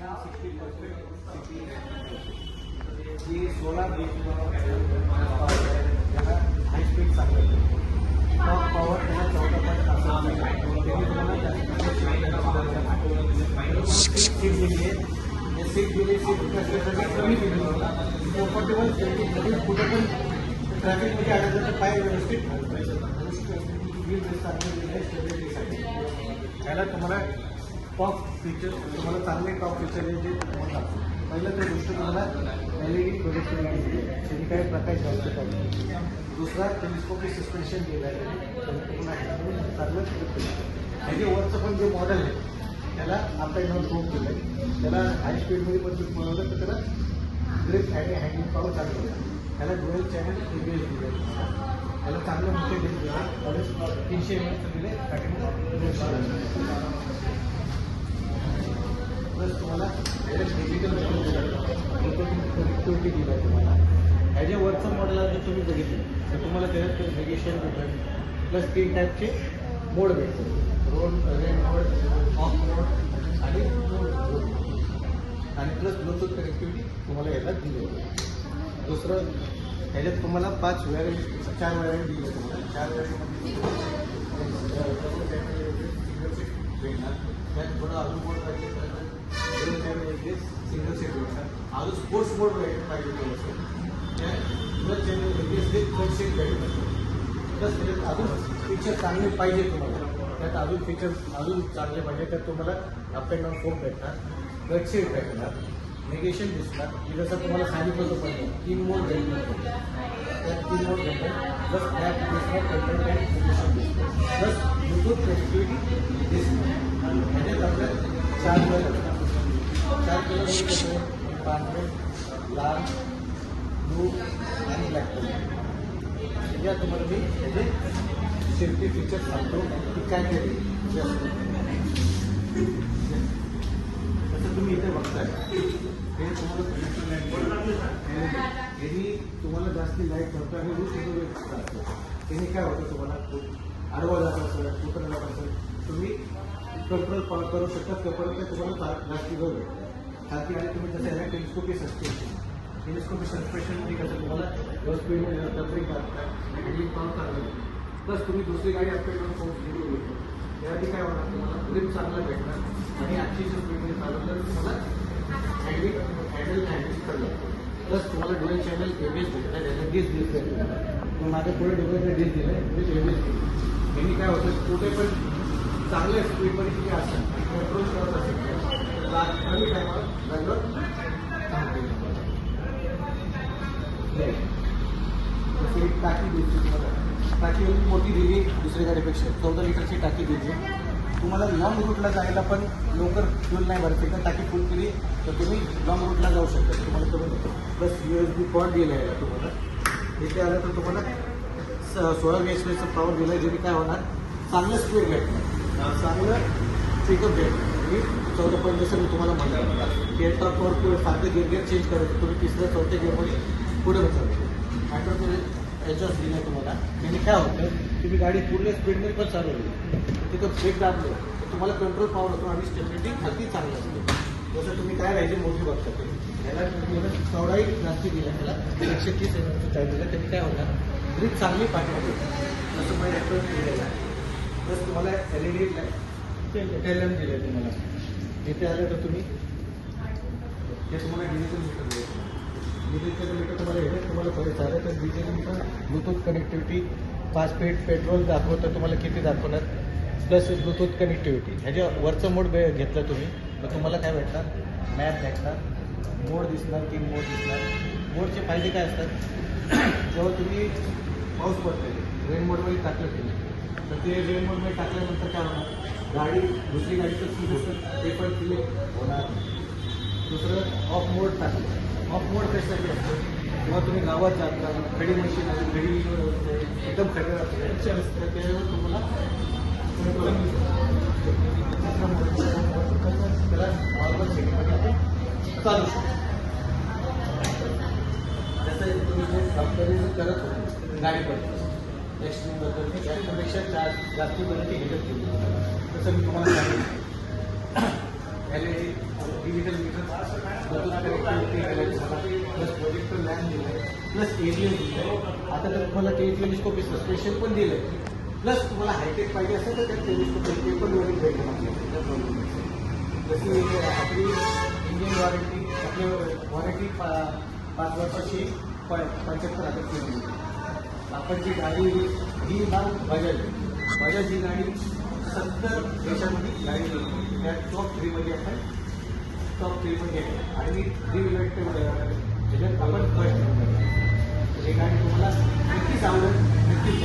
16 high speed चांगलं top power त्याला 14.5 seat दिली आहे. सीट दिली सीट कमी दिली कम्फर्टेबल कुठे पण ट्रॅफिकमध्ये अडकलं तर पाय व्यवस्थित त्याला तुम्हाला टॉप फीचर तुम्हाला चांगले टॉप फीचर आहे जे तुम्हाला पहिलं तर गोष्ट तुम्हाला LED प्रोजेक्टर गाडी दिली आहे त्याची काही प्रकाश घालतो पाहिजे. दुसरा टेलिस्कोपिक सस्पेन्शन दिलं आहे चांगलं त्याचे वरचं पण जे मॉडेल आहे त्याला आपल्या नाव प्रूव्ह केलं आहे. त्याला हाय स्पीडमध्ये पण तुम्ही बनवलं तर त्याला ग्रिप आणि हँगिंग पॉवर चालू होतं. त्याला डुएल चॅनल ABS दिलं आहे. त्याला चांगलं मोठे डिस्क दिलं 300 mAh दिले प्लस तुम्हाला डिजिटल कनेक्टिव्हिटी दिलं आहे. तुम्हाला ह्याच्या वरचं मॉडेल जर तुम्ही बघितलं तर तुम्हाला त्याच्यात नेव्हिगेशन भेटेल प्लस 3 टाईपचे मोड भेटतो. रोड रेन मोड ऑफ मोड आणि प्लस ब्लूटूथ कनेक्टिव्हिटी तुम्हाला याला दिली आहे. दुसरं ह्याच्यात तुम्हाला 4 व्हॅरियंट दिली आहे. तुम्हाला 4 व्हॅरियंटमध्ये भेटणार. त्यात थोडं अजून मोड पाहिजे सिंगल सीट भेटणार. अजून स्पोर्ट्स मोड पाहिजे थोडंसं त्यात plus channel ABS third seat भेटणार. प्लस त्याच्यात अजून फीचर चांगले पाहिजे तुम्हाला त्यात अजून फीचर अजून चांगले पाहिजे त्यात तुम्हाला अप अँड डाऊन फोन भेटणार थर्ड सीट भेटणार नेगेशन दिसणार की जसं तुम्हाला सांगितलं होतं पण 3 मोड भेटणार त्यात 3 मोड भेटणार प्लस बॅक दिसणार कंटेंट अँड नेगेशन दिसणार प्लस ब्लूटूथ कनेक्टिव्हिटी दिसणार. ह्याच्यात आपल्या 4 कलर असतात. 4 कलर पांढरे लाल ब्लू आणि ब्लॅक कलर. या तुम्हाला मी त्याचे सेफ्टी फीचर सांगतो की काय केली जसं तुम्ही इथे बघताय हे तुम्हाला जास्ती लाईट करतो आणि रूट असतो. त्याने काय होतं तुम्हाला आडवा जात असेल कुठं जात असेल तुम्ही कंट्रोल करू शकता तोपर्यंत तुम्हाला जास्ती वेळ भेटतो. खालती आणि तुम्ही जसं आहे टेलिस्कोपिक सस्पेन्शनमध्ये कसं तुम्हाला स्पीडमध्ये डबरिंग करता हँडलिंग पावर चांगलं प्लस तुम्ही दुसरी गाडी आपल्याकडे फोन घेऊ शकतो. याआधी काय होणार तुम्हाला ग्रिप चांगला भेटणार आणि 80 स्पीडमध्ये चालवलं तुम्हाला हँडलिंग चाललं प्लस तुम्हाला डुएल चॅनल ABS भेटणार त्याचा डिस्क दिसतोय तुम्हाला माझ्या पुढे डुएलचा डिस्क दिला आहे विथ ABS दिलं. यांनी काय होतं कुठे पण चांगल्या स्पीडमध्ये तुम्ही असाल कंट्रोल करत असेल कमी टायमावर जागेवर जशी एक टाकी दिली तुम्हाला टाकी मोठी दिली दुसऱ्या गाडीपेक्षा 14 लिटरची टाकी दिली. तुम्हाला लॉंग रूटला जायला पण लवकर फ्यूल नाही भरत एकदा टाकी फुल केली तर तुम्ही लॉंग रूटला जाऊ शकता. तुम्हाला करून प्लस USB पॉट दिला आहे तुम्हाला. इथे आलं तर तुम्हाला 16 VHPचं पॉवर दिलं आहे जेणे काय होणार चांगलं स्पीड भेटणार चांगलं पिकअप भेटणार. आणि 14 पॉईंट जसं मी तुम्हाला म्हणलं गिअर टॉपवर सारखं गिअर चेंज करायचं तुम्ही 3ऱ्या 4थ्या गिअरमध्ये पुढे बसवतो. अँड्रॉइडमध्ये याच्यावर दिलं आहे तुम्हाला. त्याने काय होतं तुम्ही गाडी पूर्ण स्पीडमध्ये पण चालवली तिथं ब्रेक दाबलं तर तुम्हाला कंट्रोल पॉवर होतो आणि स्टेबिलिटी खाली चांगली असते. जसं तुम्ही काय राहायचे मोठी बघता याला चौडाही जास्ती दिला त्याला 130 mm टाईप दिला त्याने काय होणार ग्रिप चांगली पाठवतो जसं मला ॲक्टर दिलेलं आहे. प्लस तुम्हाला LED LM दिलं आहे तुम्हाला. इथे आलं तर तुम्ही हे तुम्हाला डिजिटल मीटर दिलं डिजिटल मीटर तुम्हाला हे तुम्हाला परत झालं तर digital meter Bluetooth connectivity 5 speed petrol दाखवतं तुम्हाला किती दाखवणार प्लस ब्लूटूथ कनेक्टिव्हिटी. ह्याच्या वरचं मोड घेतलं तुम्ही तर तुम्हाला काय भेटणार मॅप भेटणार मोड दिसणार 3 मोड दिसणार. मोडचे फायदे काय असतात जेव्हा तुम्ही पाऊस पडते रेन मोडमध्ये टाकलं तुम्ही तर ते रेन मोडमध्ये टाकल्यानंतर काय होणार गाडी दुसरी गाडीचं सीट असतं ते पण तिथे होणार. दुसरं ऑफ मोड टाकलं ऑफ मोड कशासाठी असतं जेव्हा तुम्ही गावात जाता खडी मशीन असेल खडी एकदम खडे असतं त्याच्यावर तुम्हाला त्याला नॉर्मल सेटिंगमध्ये चालू शकतो. जसं तुम्ही जे कंपनीचं करत होते गाडी पडते एक्स्ट्रीमबद्दल त्याच्यापेक्षा जास्ती बदलती ह्याच्यात केली तसं मी तुम्हाला सांगितलं LED digital meter Bluetooth connectivity highlight झाला, प्लस प्रोजेक्टर लॅम्प दिला आहे, प्लस एरियल दिलं आहे. आता तर तुम्हाला टेलिस्कोप स्पेशल पण दिलं आहे. प्लस तुम्हाला हायटेक पाहिजे असेल तर त्या टेलिस्कोप ते पण वगैरे भेटेल आपल्याला प्रॉब्लेम नसेल. जशी आपली इंडियन वॉरंटी, आपली वॉरंटी 5 वर्षाची 75,000 किलोमीटर. आपण जी गाडी ही नाव बजाज ही गाडी 70 देशामध्ये गाडी मिळते. त्या टॉप 3मध्ये आपण टॉप 3मध्ये आहे आणि 3 व्हीलर त्याच्यात आपण फर्स्ट. ही गाडी तुम्हाला नक्कीच आवडेल, नक्कीच